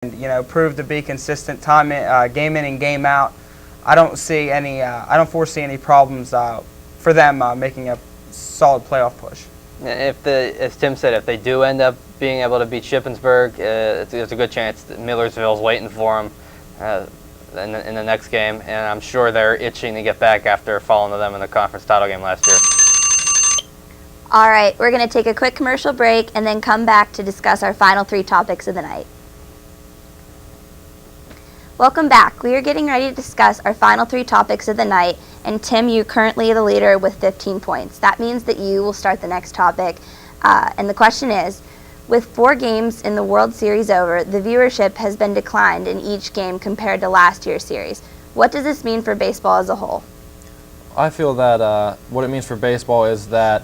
and prove to be consistent game in and game out, I don't foresee any problems for them making a solid playoff push. As Tim said, if they do end up being able to beat Shippensburg, there's a good chance that Millersville's waiting for them in the next game, and I'm sure they're itching to get back after falling to them in the conference title game last year. All right, we're going to take a quick commercial break and then come back to discuss our final 3 topics of the night. Welcome back. We are getting ready to discuss our final 3 topics of the night, and Tim, you currently the leader with 15 points. That means that you will start the next topic, and the question is, with 4 games in the World Series over, the viewership has been declined in each game compared to last year's series. What does this mean for baseball as a whole? I feel that what it means for baseball is that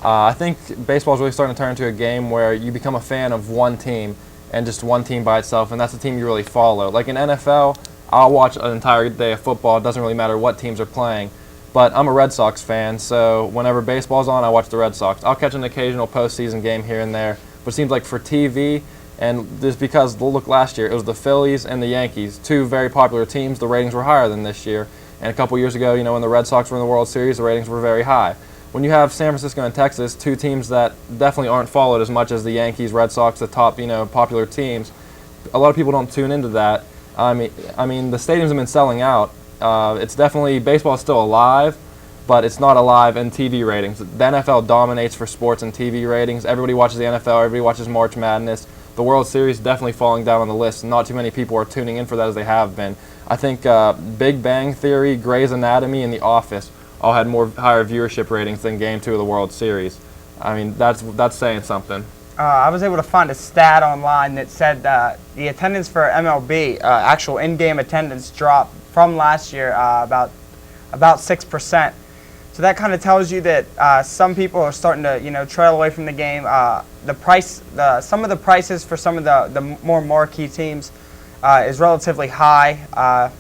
I think baseball is really starting to turn into a game where you become a fan of one team and just one team by itself, and that's the team you really follow. Like in NFL, I'll watch an entire day of football. It doesn't really matter what teams are playing. But I'm a Red Sox fan, so whenever baseball's on, I watch the Red Sox. I'll catch an occasional postseason game here and there, but it seems like for TV, and just because, look, last year, it was the Phillies and the Yankees, 2 very popular teams. The ratings were higher than this year. And a couple years ago, when the Red Sox were in the World Series, the ratings were very high. When you have San Francisco and Texas, 2 teams that definitely aren't followed as much as the Yankees, Red Sox, the top, popular teams, a lot of people don't tune into that. I mean, the stadiums have been selling out. It's definitely, baseball is still alive, but it's not alive in TV ratings. The NFL dominates for sports and TV ratings. Everybody watches the NFL. Everybody watches March Madness. The World Series definitely falling down on the list. Not too many people are tuning in for that as they have been. I think Big Bang Theory, Grey's Anatomy, and The Office all had higher viewership ratings than Game 2 of the World Series. I mean, that's saying something. I was able to find a stat online that said the attendance for MLB, actual in-game attendance, dropped from last year about 6%. So that kind of tells you that some people are starting to trail away from the game. Some of the prices for some of the more marquee teams is relatively high.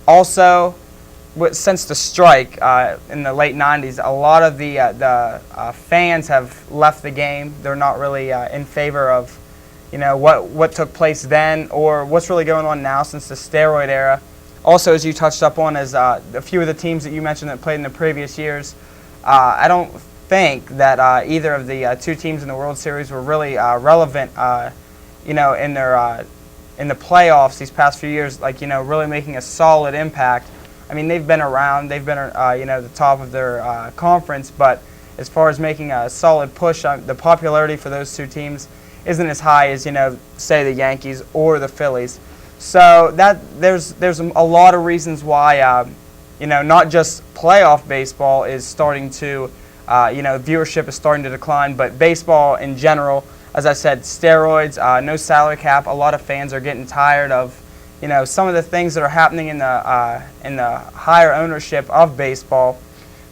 Also, since the strike in the late 90s, a lot of the fans have left the game. They're not really in favor of what took place then or what's really going on now since the steroid era. Also, as you touched up on, as a few of the teams that you mentioned that played in the previous years, I don't think that either of the 2 teams in the World Series were really relevant, in the playoffs these past few years, really making a solid impact. I mean, they've been around, they've been, the top of their conference, but as far as making a solid push, the popularity for those 2 teams isn't as high as, say the Yankees or the Phillies. So there's a lot of reasons why, not just playoff baseball is starting to, viewership is starting to decline, but baseball in general, as I said, steroids, no salary cap. A lot of fans are getting tired of some of the things that are happening in the higher ownership of baseball.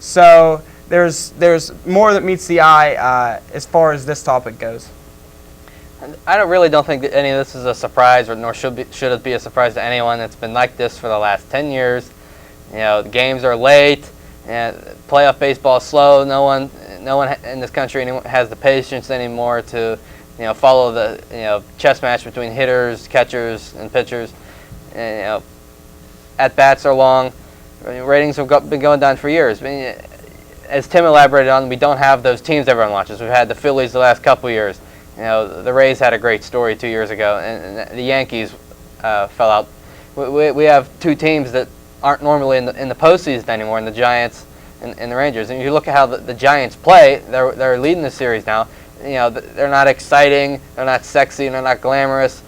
So there's more that meets the eye as far as this topic goes. I don't think that any of this is a surprise, nor should it be a surprise to anyone. It's been like this for the last 10 years. The games are late, and playoff baseball is slow. No one in this country has the patience anymore to follow the chess match between hitters, catchers, and pitchers. And, at bats are long. Ratings have been going down for years. As Tim elaborated on, we don't have those teams everyone watches. We've had the Phillies the last couple years. The Rays had a great story 2 years ago, and the Yankees fell out. We have 2 teams that aren't normally in the postseason anymore, in the Giants and the Rangers. And you look at how the Giants play; they're leading the series now. They're not exciting, they're not sexy, they're not glamorous.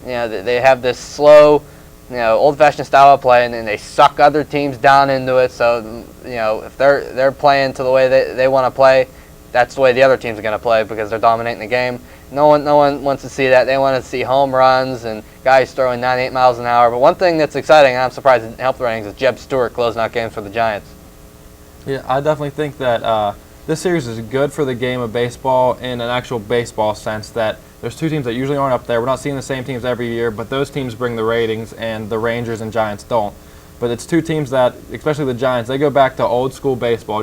They have this slow, old-fashioned style of play, and then they suck other teams down into it. So, if they're playing to the way they want to play, that's the way the other teams are going to play because they're dominating the game. No one wants to see that. They want to see home runs and guys throwing 98 miles an hour. But one thing that's exciting, and I'm surprised it helped the ratings, is Jeb Stewart closing out games for the Giants. Yeah, I definitely think that this series is good for the game of baseball in an actual baseball sense, that there's 2 teams that usually aren't up there. We're not seeing the same teams every year, but those teams bring the ratings, and the Rangers and Giants don't. But it's 2 teams that, especially the Giants, they go back to old school baseball.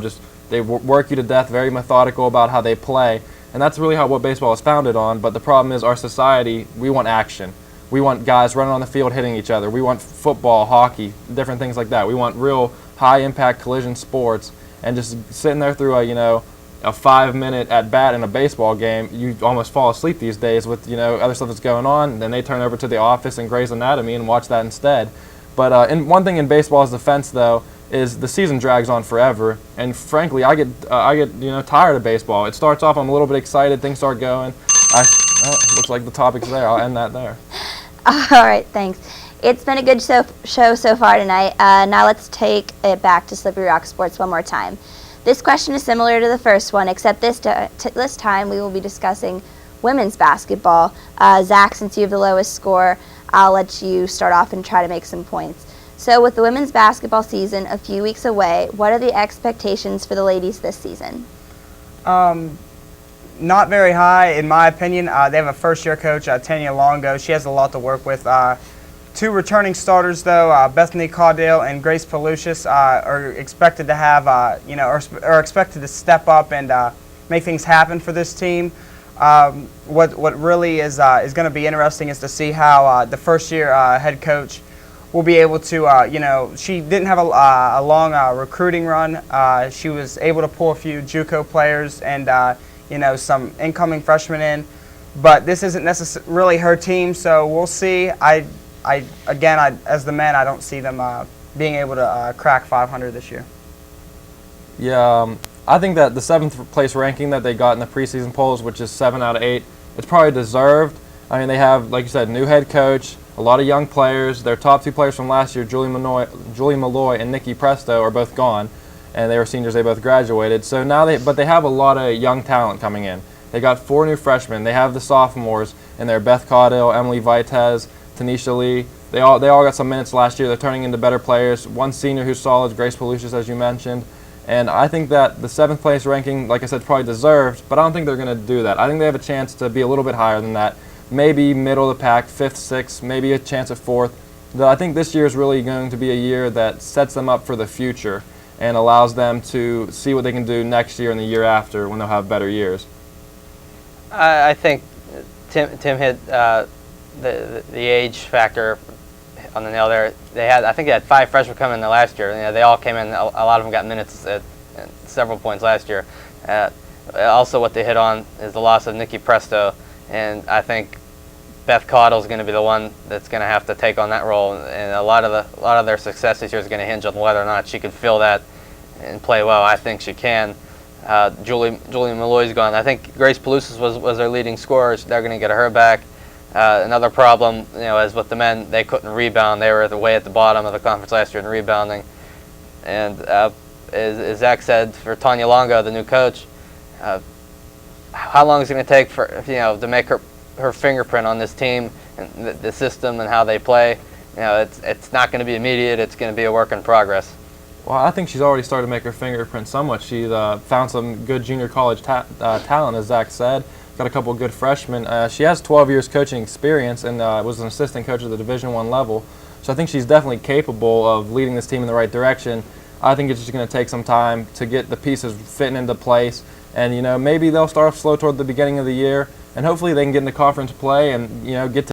They work you to death, very methodical about how they play. And that's really what baseball is founded on. But the problem is our society, we want action. We want guys running on the field hitting each other. We want football, hockey, different things like that. We want real high-impact collision sports. And just sitting there through a 5-minute at bat in a baseball game, you almost fall asleep these days with other stuff that's going on. And then they turn over to The Office and Grey's Anatomy and watch that instead. But and one thing in baseball's defense, though, is the season drags on forever. And frankly, I get tired of baseball. It starts off, I'm a little bit excited, things start going. Looks like the topic's there. I'll end that there. All right, thanks. It's been a good show so far tonight. Now let's take it back to Slippery Rock Sports one more time. This question is similar to the first one, except this time we will be discussing women's basketball. Zach, since you have the lowest score, I'll let you start off and try to make some points. So with the women's basketball season a few weeks away, what are the expectations for the ladies this season? Not very high, in my opinion. They have a first-year coach, Tanya Longo. She has a lot to work with. Two returning starters, though, Bethany Caudale and Grace Palucius, are expected to have, are expected to step up and make things happen for this team. What really is going to be interesting is to see how the first-year head coach will be able to, she didn't have a long recruiting run. She was able to pull a few JUCO players and, some incoming freshmen in. But this isn't necessarily her team, so we'll see. As the men, I don't see them being able to crack 500 this year. Yeah, I think that the 7th place ranking that they got in the preseason polls, which is 7 out of 8, it's probably deserved. I mean, they have, like you said, new head coach, a lot of young players. Their top 2 players from last year, Julie Malloy and Nikki Presto, are both gone, and they were seniors. They both graduated. So now they have a lot of young talent coming in. They got 4 new freshmen. They have the sophomores in there: Beth Caudale, Emily Vitez, Tanisha Lee. They all got some minutes last year. They're turning into better players. One senior who's solid, Grace Palucius, as you mentioned. And I think that the 7th place ranking, like I said, probably deserved, but I don't think they're going to do that. I think they have a chance to be a little bit higher than that. Maybe middle of the pack, 5th, 6th, maybe a chance at 4th. But I think this year is really going to be a year that sets them up for the future and allows them to see what they can do next year and the year after when they'll have better years. I think Tim hit the age factor on the nail there. I think they had 5 freshmen come in the last year. They all came in. A lot of them got minutes at several points last year. Also, what they hit on is the loss of Nikki Presto, and I think Beth Caudle is going to be the one that's going to have to take on that role. And a lot of their success this year is going to hinge on whether or not she can fill that and play well. I think she can. Julie Malloy's gone. I think Grace Palucis was their leading scorer. They're going to get her back. Another problem, is with the men, they couldn't rebound. They were way at the bottom of the conference last year in rebounding. And as Zach said, for Tanya Longo, the new coach, how long is it going to take for to make her fingerprint on this team and the system and how they play? It's not going to be immediate. It's going to be a work in progress. Well, I think she's already started to make her fingerprint somewhat. She's found some good junior college talent, as Zach said. Got a couple of good freshmen. She has 12 years coaching experience and was an assistant coach at the Division I level. So I think she's definitely capable of leading this team in the right direction. I think it's just going to take some time to get the pieces fitting into place. And, maybe they'll start off slow toward the beginning of the year. And hopefully they can get into conference play and, get to